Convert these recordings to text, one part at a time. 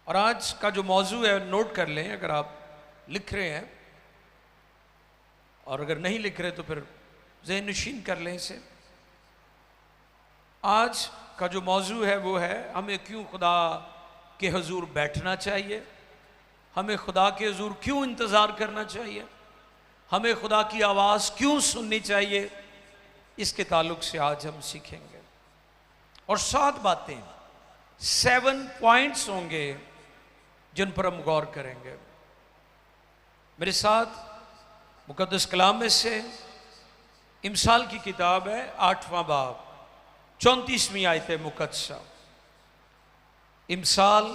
और आज का जो मौजू है नोट कर लें, अगर आप लिख रहे हैं, और अगर नहीं लिख रहे तो फिर ज़हन नशीन कर लें इसे। आज का जो मौजू है वो है हमें क्यों खुदा के हुजूर बैठना चाहिए, हमें खुदा के हुजूर क्यों इंतज़ार करना चाहिए, हमें खुदा की आवाज़ क्यों सुननी चाहिए। इसके ताल्लुक से आज हम सीखेंगे और 7 बातें, 7 पॉइंट्स होंगे जिन पर हम गौर करेंगे। मेरे साथ मुकद्दस कलाम में से इमसाल की किताब है 8वां बाब 34वीं आयत मुकद्दसा। इमसाल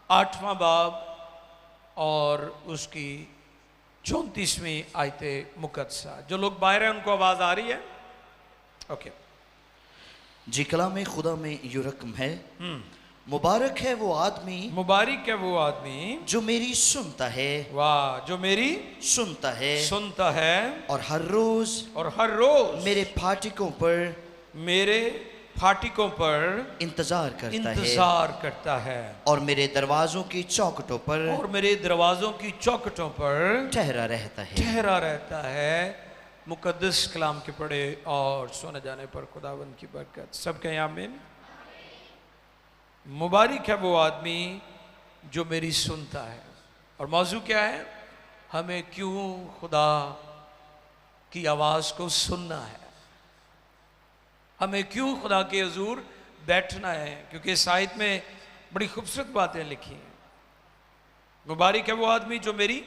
8वां बाब और उसकी 34वीं आयत मुकद्दसा। जो लोग बाहर हैं उनको आवाज़ आ रही है? ओके जी। कलाम खुदा में यूं रकम है, मुबारक है वो आदमी, मुबारक है वो आदमी जो मेरी सुनता है, वाह, जो मेरी सुनता है और हर रोज मेरे फाटिकों पर इंतजार करता है और मेरे दरवाजों की चौखटों पर ठहरा रहता है। मुकद्दस कलाम के पढ़े और सुने जाने पर खुदावंद की बरकत। सब कहें आमीन। मुबारक है वो आदमी जो मेरी सुनता है। और मौजू क्या है? हमें क्यों खुदा की आवाज़ को सुनना है, हमें क्यों खुदा के हुजूर बैठना है। क्योंकि इस आयत में बड़ी खूबसूरत बातें लिखी हैं। मुबारक है वो आदमी जो मेरी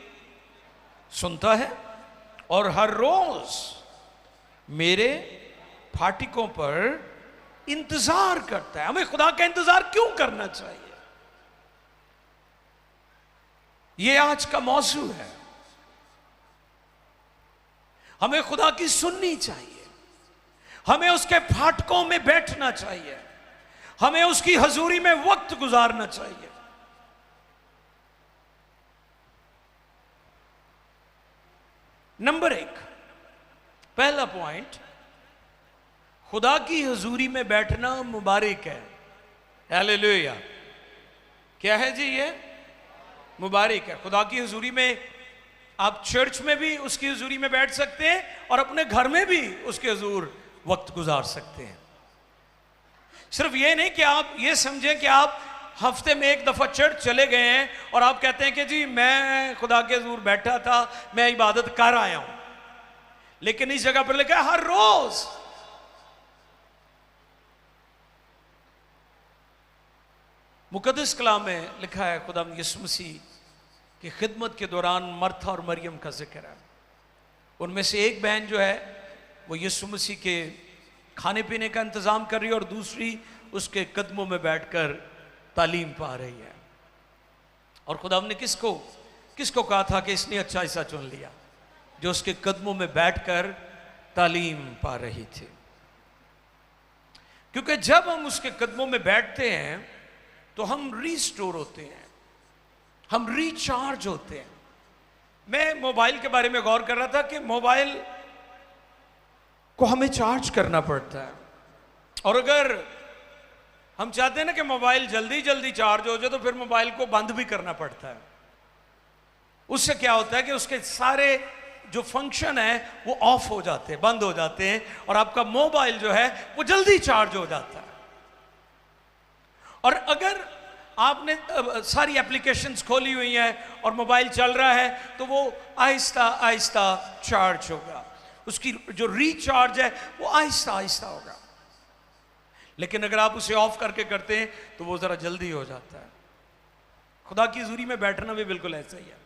सुनता है और हर रोज मेरे फाटिकों पर इंतजार करता है। हमें खुदा का इंतजार क्यों करना चाहिए, यह आज का मौजू है। हमें खुदा की सुननी चाहिए, हमें उसके फाटकों में बैठना चाहिए, हमें उसकी हजूरी में वक्त गुजारना चाहिए। नंबर 1, पहला पॉइंट, खुदा की हजूरी में बैठना मुबारक है। हालेलुया। क्या है जी? ये मुबारक है। खुदा की हजूरी में आप चर्च में भी उसकी हजूरी में बैठ सकते हैं और अपने घर में भी उसके हजूर वक्त गुजार सकते हैं। सिर्फ ये नहीं कि आप ये समझें कि आप हफ्ते में एक दफा चर्च चले गए हैं और आप कहते हैं कि जी मैं खुदा के हजूर बैठा था, मैं इबादत कर आया हूं। लेकिन इस जगह पर लिखा है हर रोज। मुकद्दस कलाम में लिखा है खुदा यीशु मसीह की खिदमत के दौरान मर्था और मरियम का जिक्र है। उनमें से एक बहन जो है वो यीशु मसीह के खाने पीने का इंतजाम कर रही है और दूसरी उसके कदमों में बैठकर तालीम पा रही है। और खुदा ने किसको कहा था कि इसने अच्छा हिस्सा चुन लिया? जो उसके कदमों में बैठकर तालीम पा रही थी। क्योंकि जब हम उसके कदमों में बैठते हैं तो हम रीस्टोर होते हैं, हम रिचार्ज होते हैं। मैं मोबाइल के बारे में गौर कर रहा था कि मोबाइल को हमें चार्ज करना पड़ता है, और अगर हम चाहते हैं ना कि मोबाइल जल्दी जल्दी चार्ज हो जाए तो फिर मोबाइल को बंद भी करना पड़ता है। उससे क्या होता है कि उसके सारे जो फंक्शन है वो ऑफ हो जाते हैं, बंद हो जाते हैं, और आपका मोबाइल जो है वो जल्दी चार्ज हो जाता है। और अगर आपने सारी एप्लीकेशंस खोली हुई हैं और मोबाइल चल रहा है तो वो आहिस्ता आहिस्ता चार्ज होगा, उसकी जो रिचार्ज है वो आहिस्ता आहिस्ता होगा। लेकिन अगर आप उसे ऑफ करके करते हैं तो वो जरा जल्दी हो जाता है। खुदा की हजूरी में बैठना भी बिल्कुल ऐसा ही है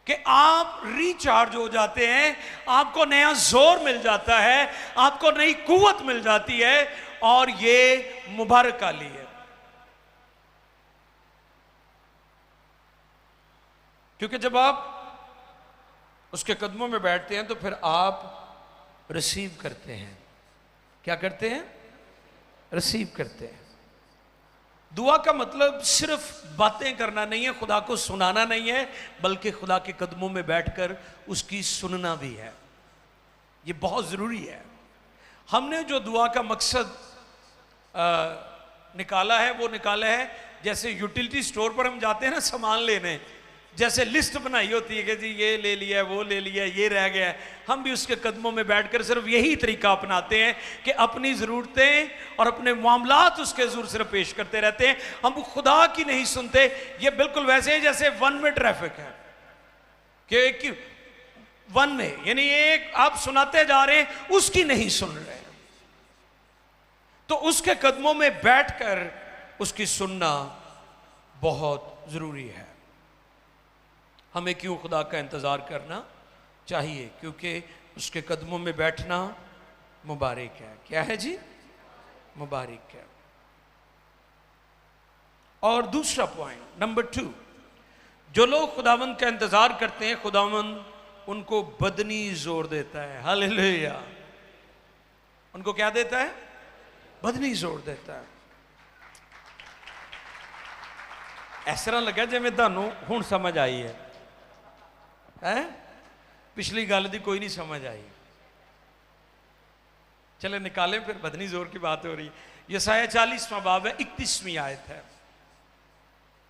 कि आप रिचार्ज हो जाते हैं, आपको नया जोर मिल जाता है, आपको नई कुव्वत मिल जाती है, और ये मुबारक वाली है। क्योंकि जब आप उसके कदमों में बैठते हैं तो फिर आप रिसीव करते हैं। क्या करते हैं? रिसीव करते हैं। दुआ का मतलब सिर्फ बातें करना नहीं है, खुदा को सुनाना नहीं है, बल्कि खुदा के कदमों में बैठकर उसकी सुनना भी है। ये बहुत ज़रूरी है। हमने जो दुआ का मकसद निकाला है वो निकाला है जैसे यूटिलिटी स्टोर पर हम जाते हैं ना सामान लेने, जैसे लिस्ट बनाई होती है कि जी ये ले लिया, वो ले लिया, ये रह गया है, हम भी उसके कदमों में बैठकर सिर्फ यही तरीका अपनाते हैं कि अपनी ज़रूरतें और अपने मामलात उसके हुज़ूर सिर्फ पेश करते रहते हैं, हम खुदा की नहीं सुनते। ये बिल्कुल वैसे ही जैसे वन वे ट्रैफिक है कि एक वन में, यानी एक आप सुनाते जा रहे हैं, उसकी नहीं सुन रहे, तो उसके कदमों में बैठकर उसकी सुनना बहुत ज़रूरी है। हमें क्यों खुदा का इंतज़ार करना चाहिए? क्योंकि उसके कदमों में बैठना मुबारक है। क्या है जी? मुबारक है। और दूसरा पॉइंट नंबर 2, जो लोग खुदावंद का इंतज़ार करते हैं, खुदावंद उनको बदनी जोर देता है। हालेलुया। उनको क्या देता है? बदनी जोर देता है। इस तरह लगा जिवें तुहानूं हुण समझ आई है, हैं? पिछली गल दी कोई नहीं समझ आई। चले निकालें फिर, बदनी जोर की बात हो रही है। यशायाह 40वां बाब है, 31वीं आयत है।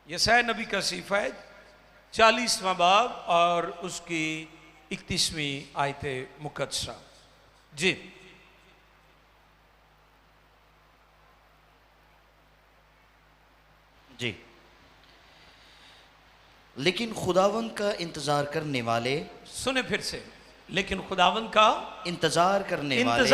यशायाह नबी का सीफा है, 40वां बाब और उसकी 31वीं आयत मुकद्दसा। जी, जी। लेकिन खुदावंद का इंतजार करने वाले, सुने फिर से, लेकिन खुदावंद का इंतजार करने वाले